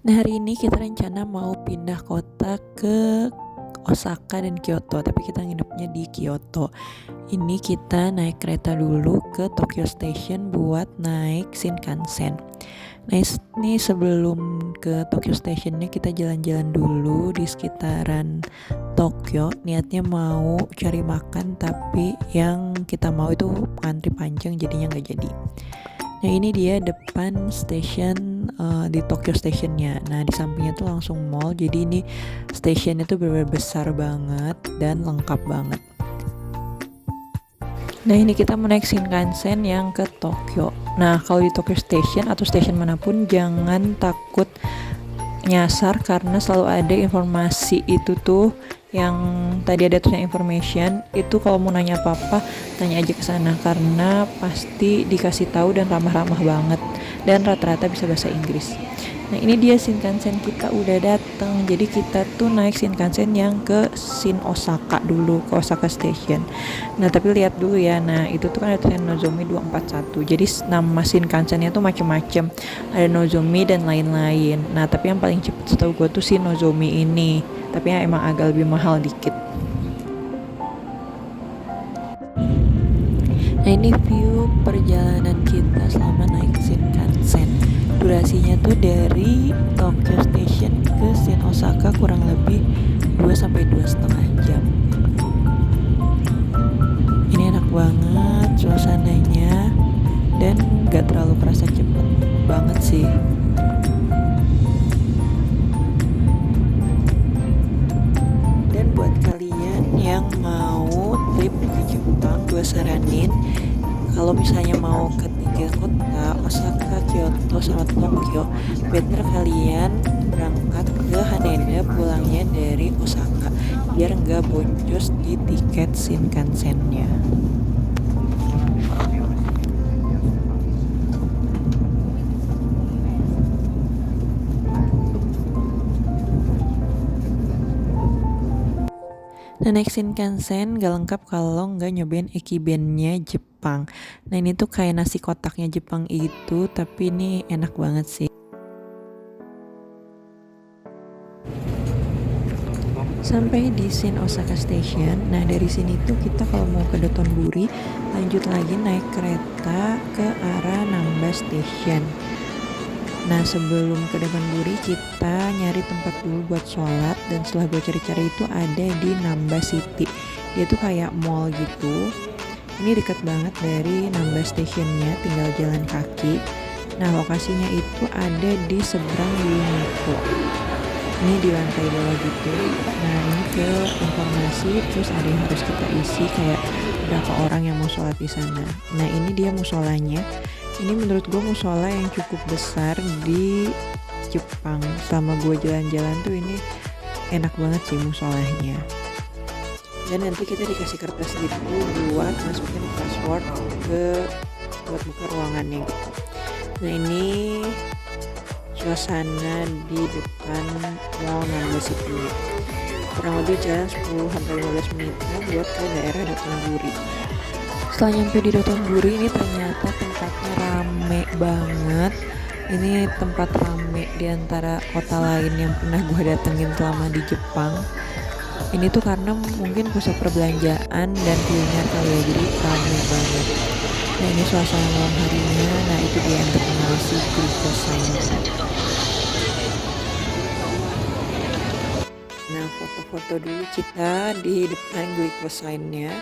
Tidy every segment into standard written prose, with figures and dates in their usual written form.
Nah, hari ini kita rencana mau pindah kota ke Osaka dan Kyoto, tapi kita nginepnya di Kyoto. Ini kita naik kereta dulu ke Tokyo Station buat naik Shinkansen. Nah, ini sebelum ke Tokyo Stationnya kita jalan-jalan dulu di sekitaran Tokyo. Niatnya mau cari makan, tapi yang kita mau itu antri panjang, jadinya nggak jadi. Nah, ini dia depan station di Tokyo Stationnya. Nah, di sampingnya tuh langsung mall. Jadi ini stationnya tuh benar-benar besar banget dan lengkap banget. Nah, ini kita mau naik Shinkansen yang ke Tokyo. Nah, kalau di Tokyo Station atau station manapun jangan takut nyasar karena selalu ada informasi itu tuh yang tadi ada tulisan information itu. Kalau mau nanya apa-apa tanya aja ke sana karena pasti dikasih tahu dan ramah-ramah banget dan rata-rata bisa bahasa Inggris. Nah, ini dia Shinkansen kita udah datang. Jadi kita tuh naik Shinkansen yang ke Shin Osaka dulu, ke Osaka Station. Nah, tapi lihat dulu ya. Nah, itu tuh kan ada tulisan Nozomi 241. Jadi nama Shinkansennya tuh macem-macem. Ada Nozomi dan lain-lain. Nah, tapi yang paling cepet setahu gue tuh si Nozomi ini. Tapi ya emang agak lebih mahal dikit. Nah, ini view perjalanan kita selama naik Shinkansen. Durasinya tuh dari Tokyo Station ke Shin Osaka kurang lebih 2-2,5 jam. Ini enak banget suasananya dan gak terlalu kerasa cepet banget sih. Dan buat kalian yang mau trip ke Jepang, gue saranin kalau misalnya mau ke 3 kota Osaka, Kyoto, sama Tokyo, better kalian berangkat ke Haneda pulangnya dari Osaka biar nggak boncos di tiket Shinkansennya. Nah, naik Shinkansen gak lengkap kalau nggak nyobain Ekibennya Jepang. Nah, ini tuh kayak nasi kotaknya Jepang itu, tapi ini enak banget sih. Sampai di Shin Osaka Station. Nah, dari sini tuh kita kalau mau ke Dotonbori lanjut lagi naik kereta ke arah Namba Station. Nah, sebelum ke Dotonbori kita nyari tempat dulu buat sholat. Dan setelah gue cari-cari itu ada di Namba City. Dia tuh kayak mall gitu. Ini dekat banget dari Namba Stationnya, tinggal jalan kaki. Nah, lokasinya itu ada di seberang Uniqlo. Ini di lantai bawah gitu. Nah, ini ke informasi, terus ada yang harus kita isi kayak berapa orang yang mau sholat di sana. Nah, ini dia musolanya. Ini menurut gue musola yang cukup besar di Jepang. Selama gue jalan-jalan tuh ini enak banget sih musolanya. Dan nanti kita dikasih kertas gitu buat masukin password buat buka ruangannya gitu. Nah, ini suasana di depan mall Namba City. Kurang lebih jalan 10-15 menit buat ke daerah Dotonbori. Setelah nyampe di Dotonbori, ini ternyata tempatnya rame banget. Ini tempat rame di antara kota lain yang pernah gue datengin selama di Jepang. Ini tuh karena mungkin pusat perbelanjaan dan kuliner kali ya, jadi rame banget. Nah, ini suasana malam harinya. Nah, itu dia yang terkenal si Glyphosine. Nah, foto-foto dulu kita di depan Glyphosine-nya.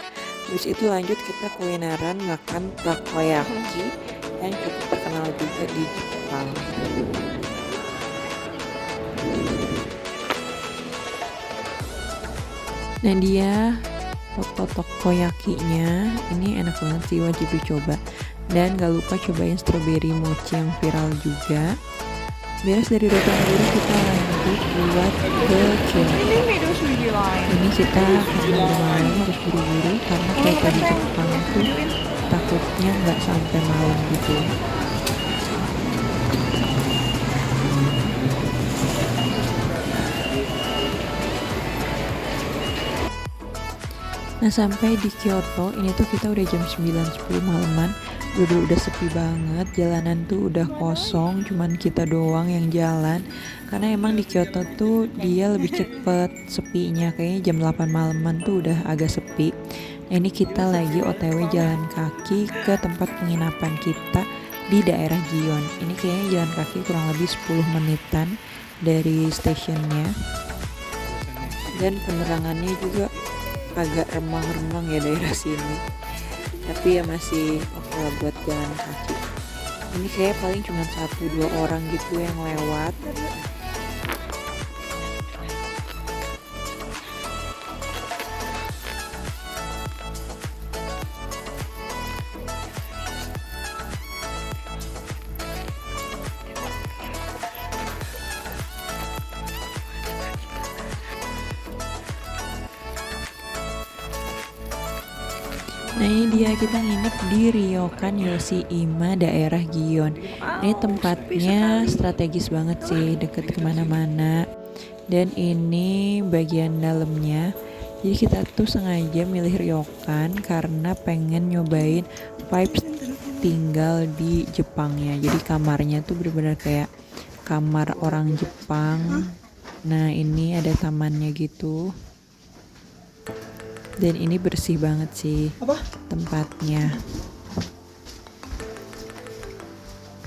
Terus itu lanjut kita kulineran makan takoyaki yang cukup terkenal juga di Jepang. Nah, dia foto takoyakinya ini enak banget sih, wajib dicoba. Dan gak lupa cobain strawberry mochi yang viral juga. Beres dari Dotonbori kita lanjut buat ke Kyoto. Ini kita karena udah malam harus buru-buru karena kereta di Jepang tuh takutnya nggak sampai malam gitu. Nah, sampai di Kyoto ini tuh kita udah jam 9-10 malaman. Udah sepi banget, jalanan tuh udah kosong, cuman kita doang yang jalan. Karena emang di Kyoto tuh dia lebih cepet sepinya, kayaknya jam 8 malaman tuh udah agak sepi. Nah, ini kita lagi OTW jalan kaki ke tempat penginapan kita di daerah Gion. Ini kayaknya jalan kaki kurang lebih 10 menitan dari stasiunnya. Dan penerangannya juga agak remang-remang ya daerah sini. Tapi ya masih oke lah buat jalan kaki. Ini kayak paling cuma 1-2 orang gitu yang lewat. Nah, ini dia kita nginep di Ryokan Yoshima daerah Gion. Ini tempatnya strategis banget sih, deket kemana-mana. Dan ini bagian dalamnya. Jadi kita tuh sengaja milih Ryokan karena pengen nyobain vibes tinggal di Jepangnya. Jadi kamarnya tuh bener-bener kayak kamar orang Jepang. Nah, ini ada tamannya gitu. Dan ini bersih banget sih tempatnya.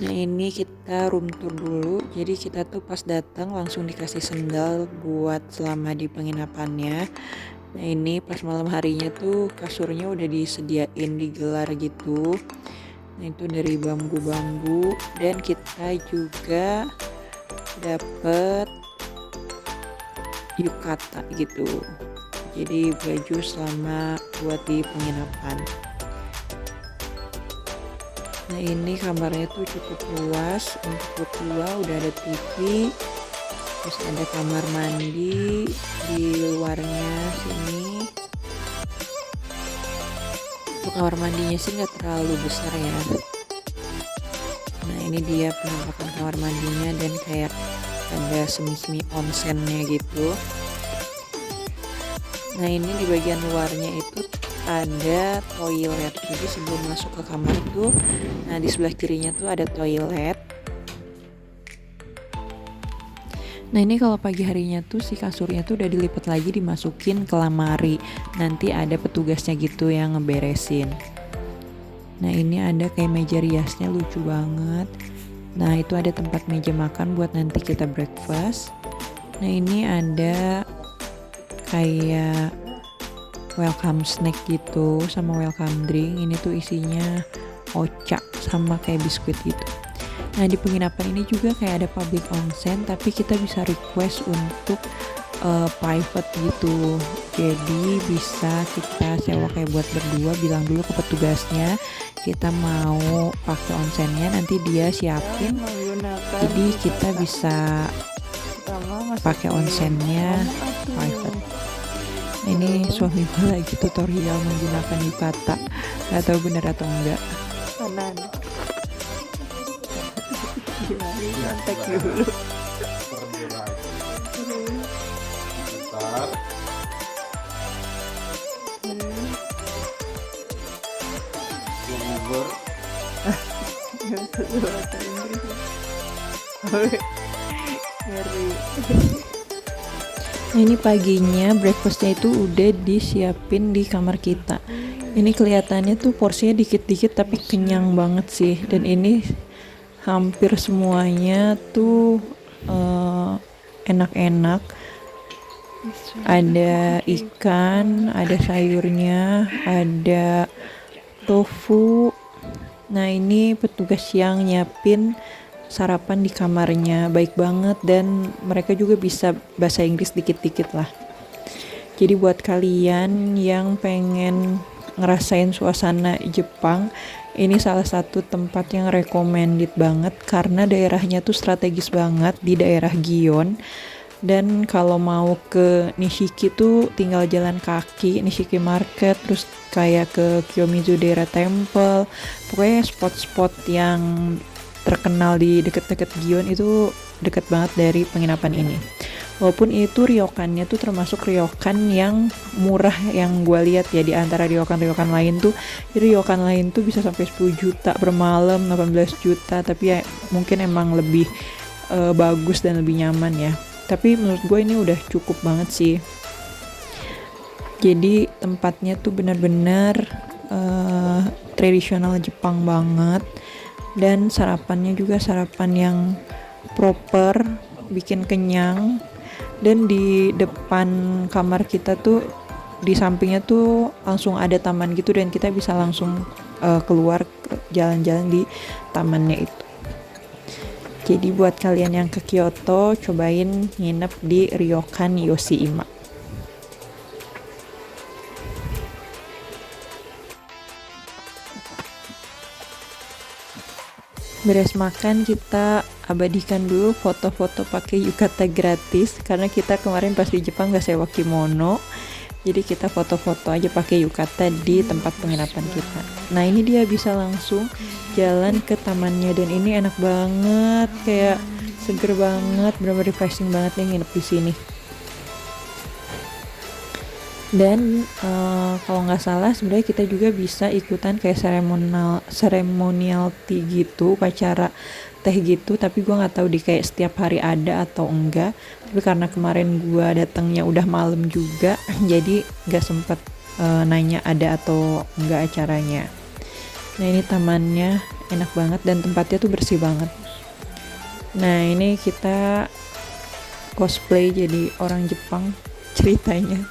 Nah, ini kita room tour dulu. Jadi kita tuh pas datang langsung dikasih sendal buat selama di penginapannya. Nah, ini pas malam harinya tuh kasurnya udah disediain digelar gitu. Nah, itu dari bambu-bambu. Dan kita juga dapet yukata gitu. Jadi baju selama buat di penginapan. Nah, ini kamarnya tuh cukup luas. Untuk berdua udah ada TV, terus ada kamar mandi di luarnya sini. Untuk kamar mandinya sih nggak terlalu besar ya. Nah, ini dia penampakan kamar mandinya dan kayak ada semi-semi onsennya gitu. Nah, ini di bagian luarnya itu ada toilet. Jadi sebelum masuk ke kamar tuh, nah di sebelah kirinya tuh ada toilet. Nah, ini kalau pagi harinya tuh si kasurnya tuh udah dilipat lagi dimasukin ke lemari. Nanti ada petugasnya gitu yang ngeberesin. Nah, ini ada kayak meja riasnya lucu banget. Nah, itu ada tempat meja makan buat nanti kita breakfast. Nah, ini ada kayak welcome snack gitu sama welcome drink. Ini tuh isinya ocha sama kayak biskuit gitu. Nah, di penginapan ini juga kayak ada public onsen, tapi kita bisa request untuk private gitu. Jadi bisa kita sewa kayak buat berdua, bilang dulu ke petugasnya kita mau pakai onsennya, nanti dia siapin. Jadi kita bisa pakai onsennya private. Ini suami gue lagi tutorial menggunakan yukata, nggak tahu bener atau enggak. Kanan. Kontak dulu. Bahasa Inggris. Ngeri. Nah, ini paginya breakfastnya itu udah disiapin di kamar kita. Ini kelihatannya tuh porsinya dikit-dikit tapi kenyang banget sih. Dan ini hampir semuanya tuh enak-enak. Ada ikan, ada sayurnya, ada tofu. Nah, ini petugas yang nyiapin sarapan di kamarnya, baik banget, dan mereka juga bisa bahasa Inggris dikit-dikit lah. Jadi buat kalian yang pengen ngerasain suasana Jepang, ini salah satu tempat yang recommended banget karena daerahnya tuh strategis banget di daerah Gion. Dan kalau mau ke Nishiki tuh tinggal jalan kaki, Nishiki Market, terus kayak ke Kiyomizu Daerah Temple, pokoknya spot-spot yang terkenal di deket-deket Gion itu deket banget dari penginapan ini. Walaupun itu ryokannya tuh termasuk ryokan yang murah yang gue lihat ya, di antara ryokan-ryokan lain tuh. Jadi ryokan lain tuh bisa sampai 10 juta per malam, 18 juta, tapi ya mungkin emang lebih bagus dan lebih nyaman ya. Tapi menurut gue ini udah cukup banget sih. Jadi tempatnya tuh benar-benar tradisional Jepang banget, dan sarapannya juga sarapan yang proper, bikin kenyang. Dan di depan kamar kita tuh, di sampingnya tuh langsung ada taman gitu, dan kita bisa langsung keluar jalan-jalan di tamannya itu. Jadi buat kalian yang ke Kyoto, cobain nginep di Ryokan Yoshima. Beres makan, kita abadikan dulu foto-foto pakai yukata gratis, karena kita kemarin pas di Jepang gak sewa kimono. Jadi kita foto-foto aja pakai yukata di tempat penginapan kita. Nah ini dia bisa langsung jalan ke tamannya, dan ini enak banget, kayak seger banget, bener-bener refreshing banget nih nginep di sini. Dan kalau nggak salah sebenarnya kita juga bisa ikutan kayak seremonial tea gitu, upacara teh gitu, tapi gue nggak tahu di kayak setiap hari ada atau enggak. Tapi karena kemarin gue datangnya udah malam juga, jadi nggak sempet nanya ada atau enggak acaranya. Nah ini tamannya enak banget dan tempatnya tuh bersih banget. Nah ini kita cosplay jadi orang Jepang ceritanya.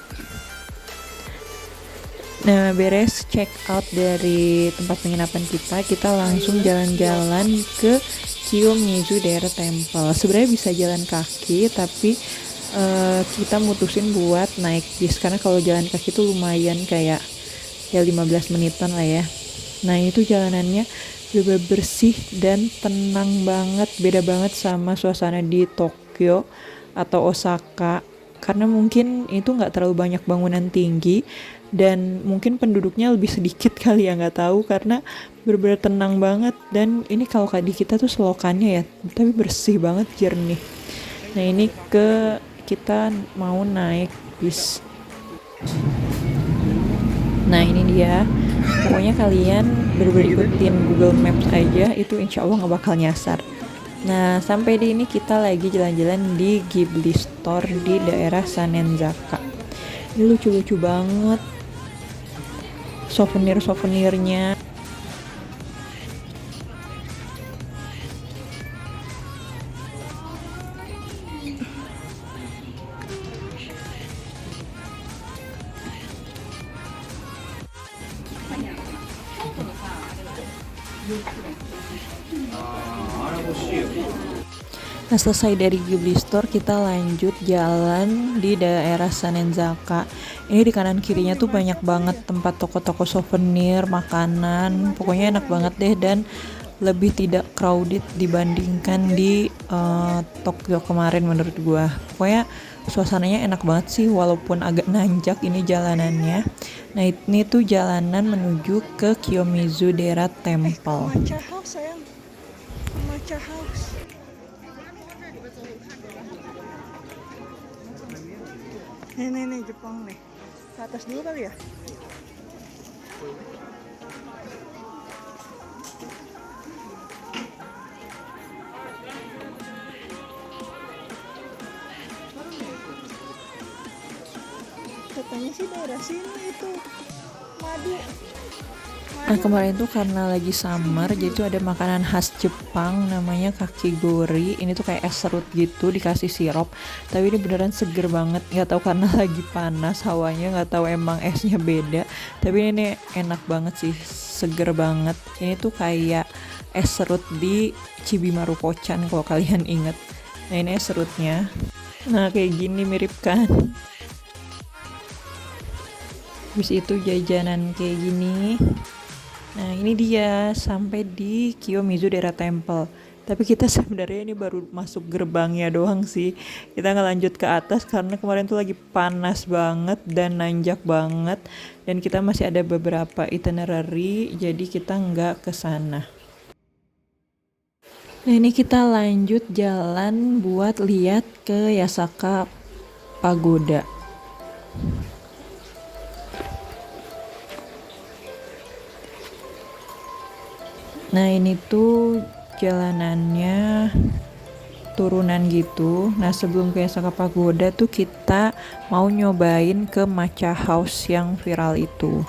Nah beres check out dari tempat penginapan kita langsung jalan-jalan ke Kiyomizu daerah Temple. Sebenarnya bisa jalan kaki, tapi kita mutusin buat naik bis, karena kalau jalan kaki itu lumayan kayak ya 15 menitan lah ya. Nah itu jalanannya bener-bener bersih dan tenang banget, beda banget sama suasana di Tokyo atau Osaka, karena mungkin itu nggak terlalu banyak bangunan tinggi dan mungkin penduduknya lebih sedikit kali ya, nggak tahu, karena bener-bener tenang banget. Dan ini kalau di kita tuh selokannya ya, tapi bersih banget, jernih. Nah ini kita mau naik bis. Nah ini dia, pokoknya kalian bener-bener ikutin Google Maps aja, itu insya Allah nggak bakal nyasar. Nah sampai di ini kita lagi jalan-jalan di Ghibli Store di daerah Sanenzaka. Ini lucu-lucu banget souvenirnya. Nah selesai dari Ghibli Store, kita lanjut jalan di daerah Sanenzaka. Ini di kanan kirinya tuh banyak banget tempat toko-toko souvenir, makanan, pokoknya enak banget deh, dan lebih tidak crowded dibandingkan di Tokyo kemarin menurut gua. Pokoknya suasananya enak banget sih, walaupun agak nanjak ini jalanannya. Nah ini tuh jalanan menuju ke Kiyomizu daerah Temple. Matcha house sayang, matcha house. Nih Jepang nih, ke atas dulu kali ya. Katanya sih daerah sini itu madu. Nah kemarin tuh karena lagi summer, jadi tuh ada makanan khas Jepang namanya kakigori. Ini tuh kayak es serut gitu, dikasih sirup, tapi ini beneran seger banget. Nggak tahu karena lagi panas hawanya, nggak tahu emang esnya beda, tapi ini enak banget sih, seger banget. Ini tuh kayak es serut di Chibimaru-Pochan kalau kalian inget. Nah ini es serutnya, nah kayak gini mirip kan. Habis itu jajanan kayak gini. Nah ini dia sampai di Kiyomizu daerah Temple. Tapi kita sebenarnya ini baru masuk gerbangnya doang sih. Kita nggak lanjut ke atas karena kemarin tuh lagi panas banget dan nanjak banget. Dan kita masih ada beberapa itinerary, jadi kita nggak ke sana. Nah, ini kita lanjut jalan buat lihat ke Yasaka Pagoda. Nah, ini tuh jalanannya turunan gitu. Nah, sebelum ke Yasaka Pagoda tuh kita mau nyobain ke Matcha House yang viral itu.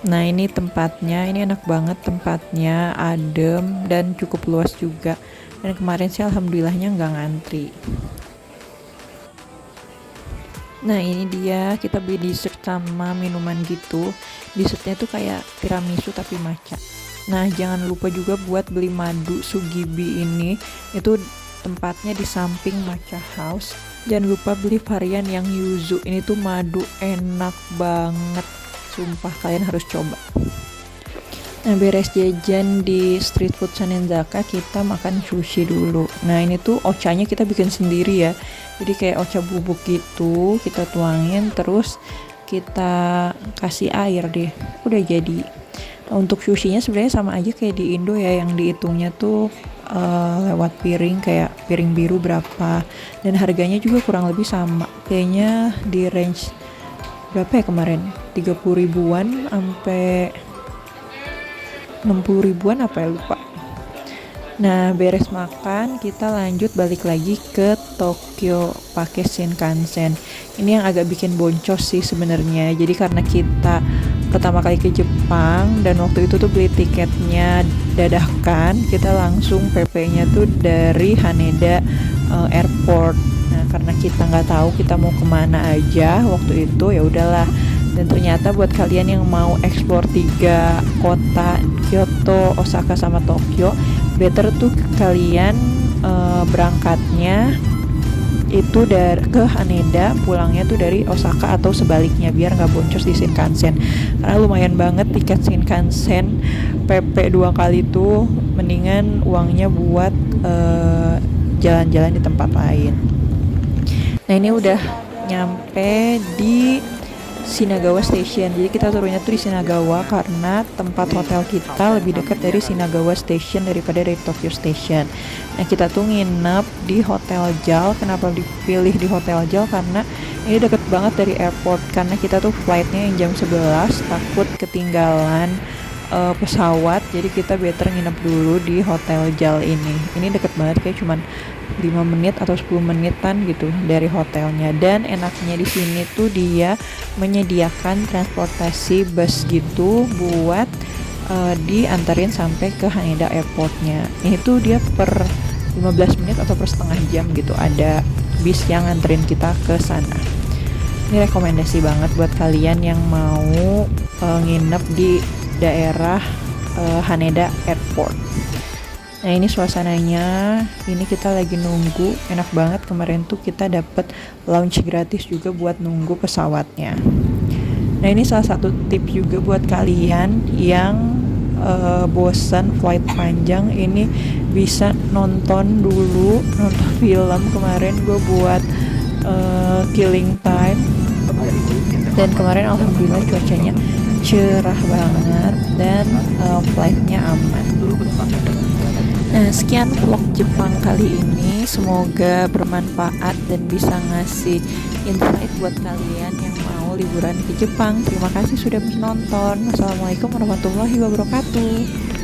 Nah, ini tempatnya, ini enak banget tempatnya, adem dan cukup luas juga. Dan kemarin sih alhamdulillahnya nggak ngantri. Nah, ini dia, kita beli dessert sama minuman gitu. Dessertnya tuh kayak tiramisu tapi matcha. Nah, jangan lupa juga buat beli madu Sugibi ini. Itu tempatnya di samping Matcha House. Jangan lupa beli varian yang yuzu. Ini tuh madu enak banget. Sumpah kalian harus coba. Nah, beres jajan di street food Sanenzaka, kita makan sushi dulu. Nah, ini tuh ochanya kita bikin sendiri ya. Jadi kayak ocha bubuk gitu, kita tuangin terus kita kasih air deh. Udah jadi. Nah, untuk sushinya sebenarnya sama aja kayak di Indo ya, yang dihitungnya tuh lewat piring, kayak piring biru berapa, dan harganya juga kurang lebih sama. Kayaknya di range berapa ya kemarin? 30 ribuan sampai 60 ribuan apa ya, lupa. Nah, beres makan kita lanjut balik lagi ke Tokyo pakai Shinkansen. Ini yang agak bikin boncos sih sebenarnya. Jadi karena kita pertama kali ke Jepang dan waktu itu tuh beli tiketnya dadakan, kita langsung PP-nya tuh dari Haneda Airport. Nah, karena kita nggak tahu kita mau kemana aja waktu itu, ya udahlah. Dan ternyata buat kalian yang mau explore 3 kota, Kyoto, Osaka, sama Tokyo, better tuh kalian berangkatnya itu ke Haneda, pulangnya tuh dari Osaka atau sebaliknya, biar nggak boncos di Shinkansen. Karena lumayan banget tiket Shinkansen, PP 2 kali tuh, mendingan uangnya buat jalan-jalan di tempat lain. Nah, ini udah nyampe di Shinagawa Station. Jadi kita turunnya tuh di Shinagawa karena tempat hotel kita lebih dekat dari Shinagawa Station daripada dari Tokyo Station. Nah, kita tuh nginep di Hotel JAL. Kenapa dipilih di Hotel JAL? Karena ini deket banget dari airport. Karena kita tuh flightnya yang jam 11, takut ketinggalan pesawat, jadi kita better nginep dulu di Hotel JAL ini. Ini deket banget, kayak cuman 5 menit atau 10 menitan gitu dari hotelnya. Dan enaknya di sini tuh dia menyediakan transportasi bus gitu buat diantarin sampai ke Haneda Airportnya. Ini tuh dia per 15 menit atau per setengah jam gitu ada bis yang nganterin kita ke sana. Ini rekomendasi banget buat kalian yang mau nginep di daerah Haneda Airport. Nah, ini suasananya. Ini kita lagi nunggu, enak banget. Kemarin tuh kita dapet lounge gratis juga buat nunggu pesawatnya. Nah, ini salah satu tips juga buat kalian yang bosan flight panjang. Ini bisa nonton film. Kemarin gue buat killing time, dan kemarin alhamdulillah cuacanya cerah banget dan flightnya aman. Nah, sekian vlog Jepang kali ini, semoga bermanfaat dan bisa ngasih insight buat kalian yang mau liburan ke Jepang. Terima kasih sudah menonton. Wassalamualaikum warahmatullahi wabarakatuh.